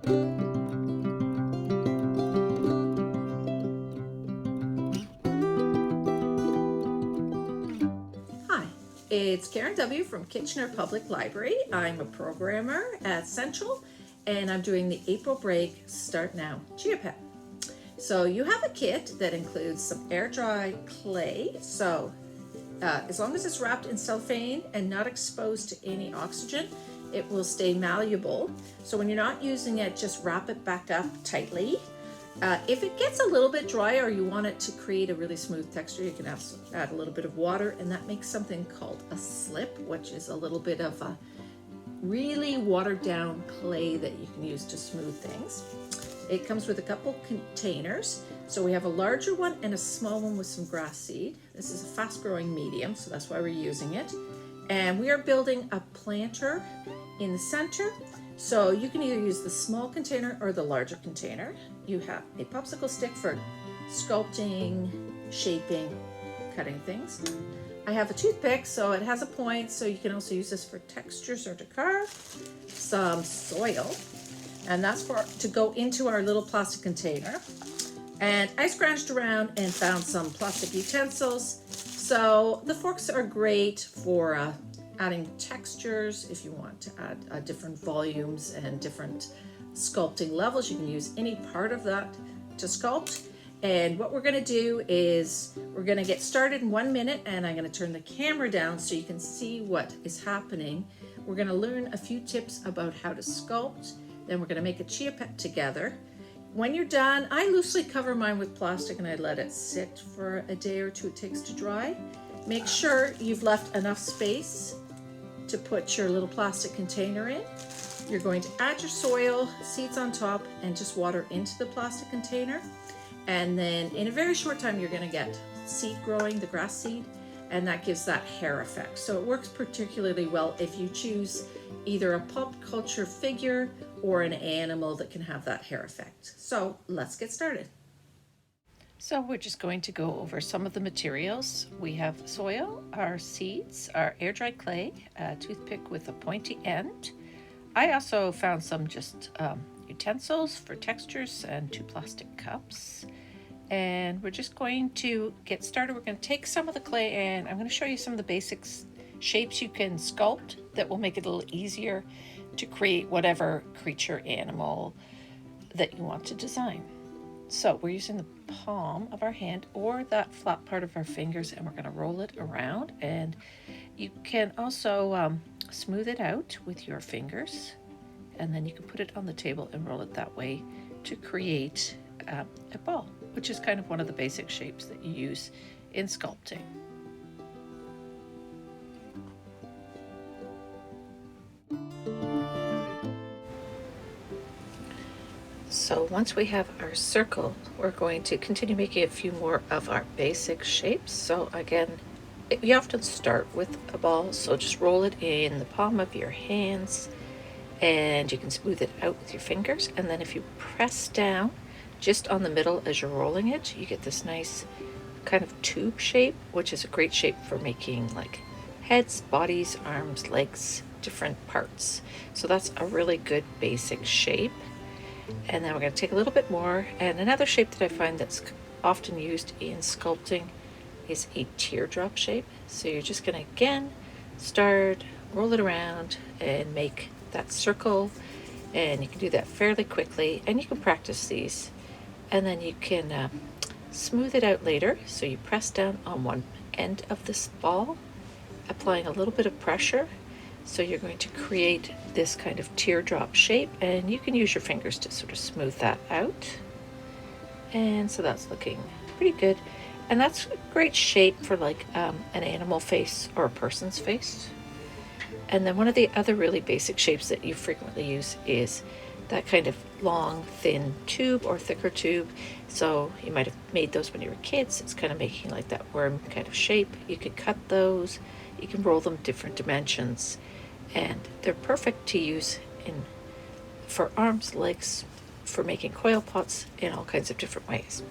Hi, it's Karen W. from Kitchener Public Library. I'm a programmer at Central, and I'm doing the April Break Start Now Geopet. So you have a kit that includes some air dry clay. So as long as it's wrapped in cellophane and not exposed to any oxygen, it will stay malleable. So when you're not using it, just wrap it back up tightly. If it gets a little bit dry or you want it to create a really smooth texture, you can add a little bit of water, and that makes something called a slip, which is a little bit of a really watered down clay that you can use to smooth things. It comes with a couple containers. So we have a larger one and a small one with some grass seed. This is a fast growing medium, so that's why we're using it. And we are building a planter in the center. So you can either use the small container or the larger container. You have a popsicle stick for sculpting, shaping, cutting things. I have a toothpick, so it has a point, so you can also use this for textures or to carve. Some soil, and that's to go into our little plastic container. And I scrounged around and found some plastic utensils. So the forks are great for adding textures. If you want to add different volumes and different sculpting levels, you can use any part of that to sculpt. And what we're going to do is we're going to get started in 1 minute, and I'm going to turn the camera down so you can see what is happening. We're going to learn a few tips about how to sculpt. Then we're going to make a Geopet together. When you're done, I loosely cover mine with plastic and I let it sit for a day or two it takes to dry. Make sure you've left enough space to put your little plastic container in. You're going to add your soil, seeds on top, and just water into the plastic container. And then in a very short time, you're going to get seed growing, the grass seed, and that gives that hair effect. So it works particularly well if you choose either a pop culture figure or an animal that can have that hair effect. So let's get started. So we're just going to go over some of the materials. We have soil, our seeds, our air dry clay, a toothpick with a pointy end. I also found some just utensils for textures and 2 plastic cups. And we're just going to get started. We're going to take some of the clay and I'm going to show you some of the basics shapes you can sculpt that will make it a little easier to create whatever creature, animal that you want to design. So we're using the palm of our hand or that flat part of our fingers, and we're going to roll it around. And you can also smooth it out with your fingers, and then you can put it on the table and roll it that way to create a ball, which is kind of one of the basic shapes that you use in sculpting. So once we have our circle, we're going to continue making a few more of our basic shapes. So again, you often start with a ball, so just roll it in the palm of your hands, and you can smooth it out with your fingers. And then if you press down just on the middle as you're rolling it, you get this nice kind of tube shape, which is a great shape for making like heads, bodies, arms, legs, different parts. So that's a really good basic shape. And then we're going to take a little bit more, and another shape that I find that's often used in sculpting is a teardrop shape. So you're just going to again start, roll it around and make that circle, and you can do that fairly quickly, and you can practice these, and then you can smooth it out later. So you press down on one end of this ball, applying a little bit of pressure. So you're going to create this kind of teardrop shape, and you can use your fingers to sort of smooth that out. And so that's looking pretty good. And that's a great shape for like an animal face or a person's face. And then one of the other really basic shapes that you frequently use is that kind of long, thin tube or thicker tube. So you might have made those when you were kids. It's kind of making like that worm kind of shape. You could cut those. You can roll them different dimensions. And they're perfect to use for arms, legs, for making coil pots in all kinds of different ways.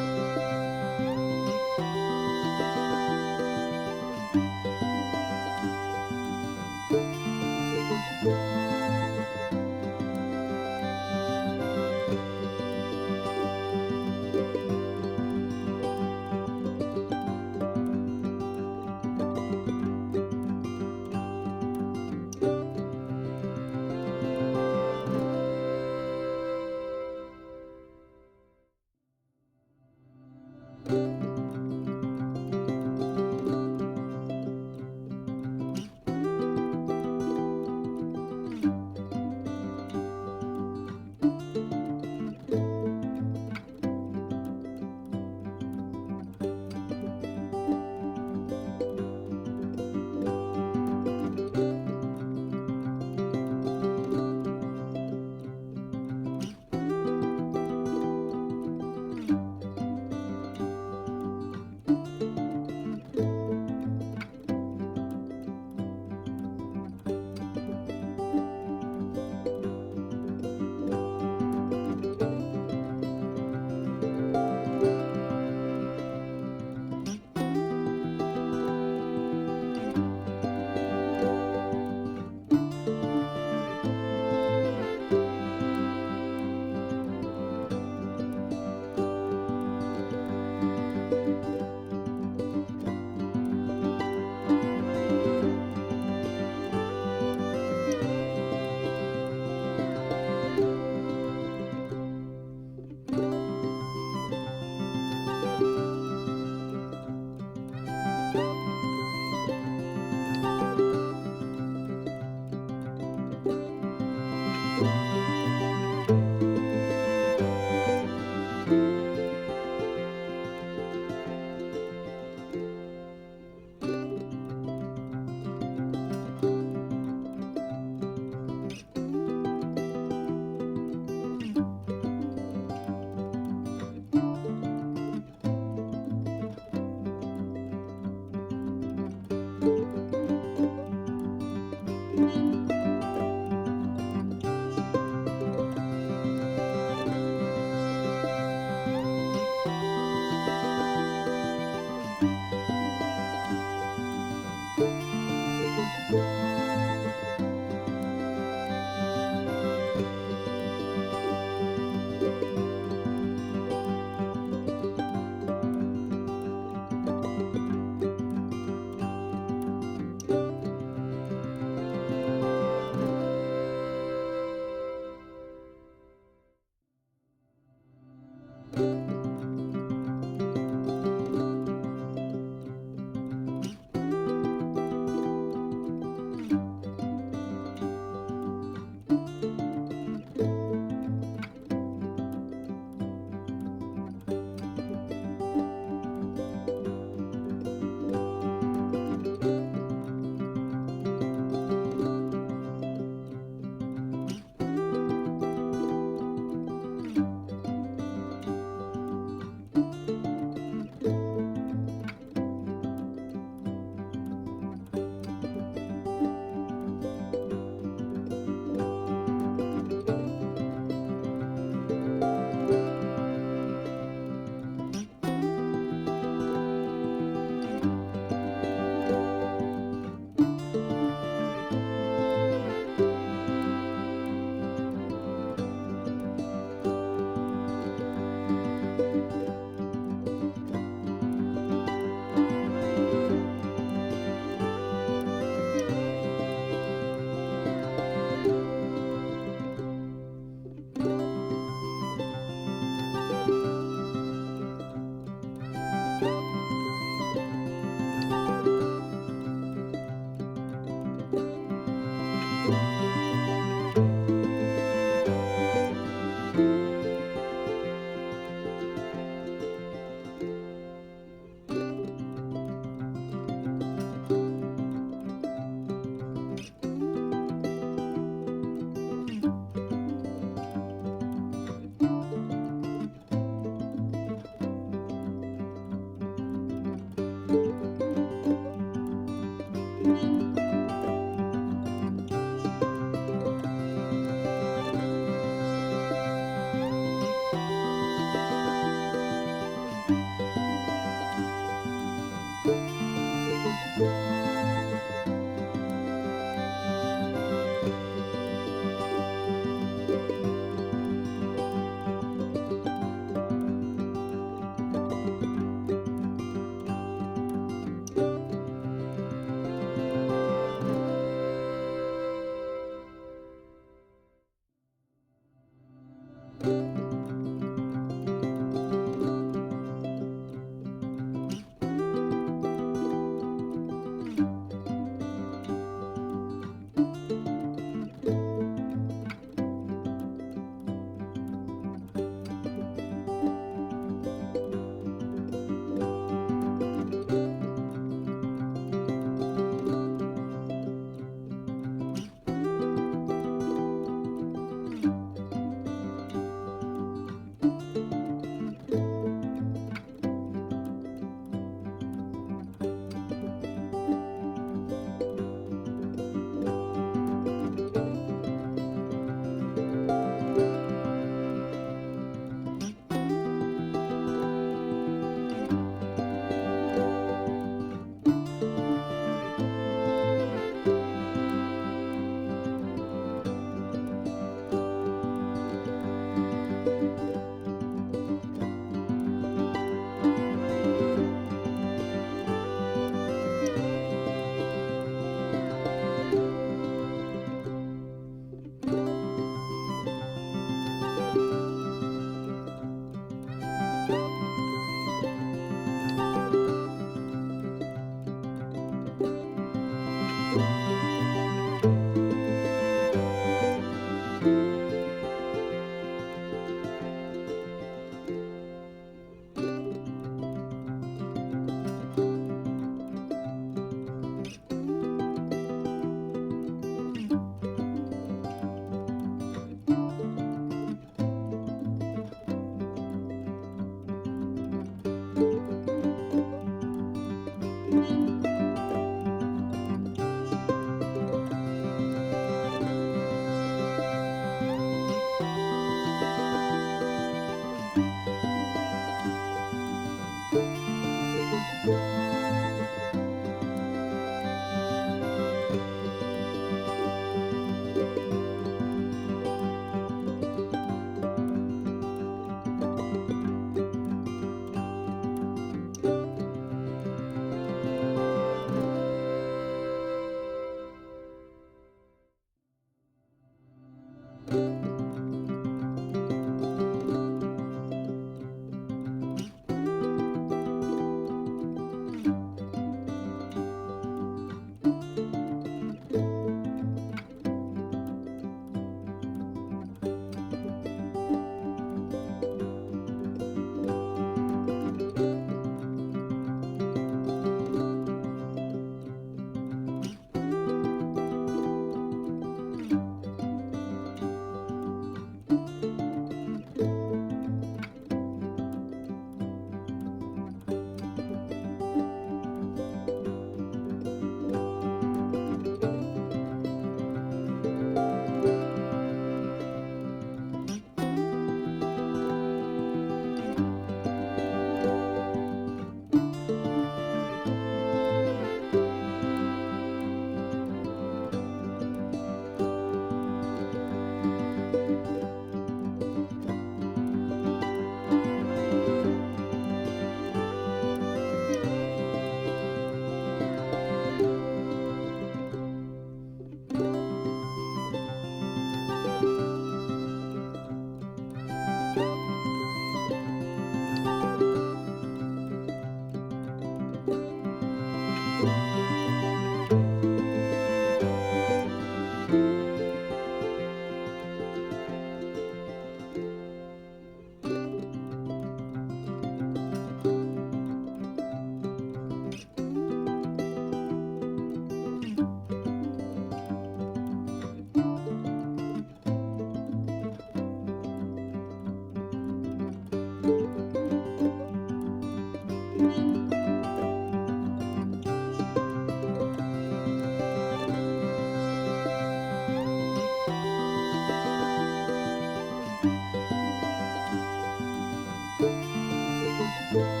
Bye.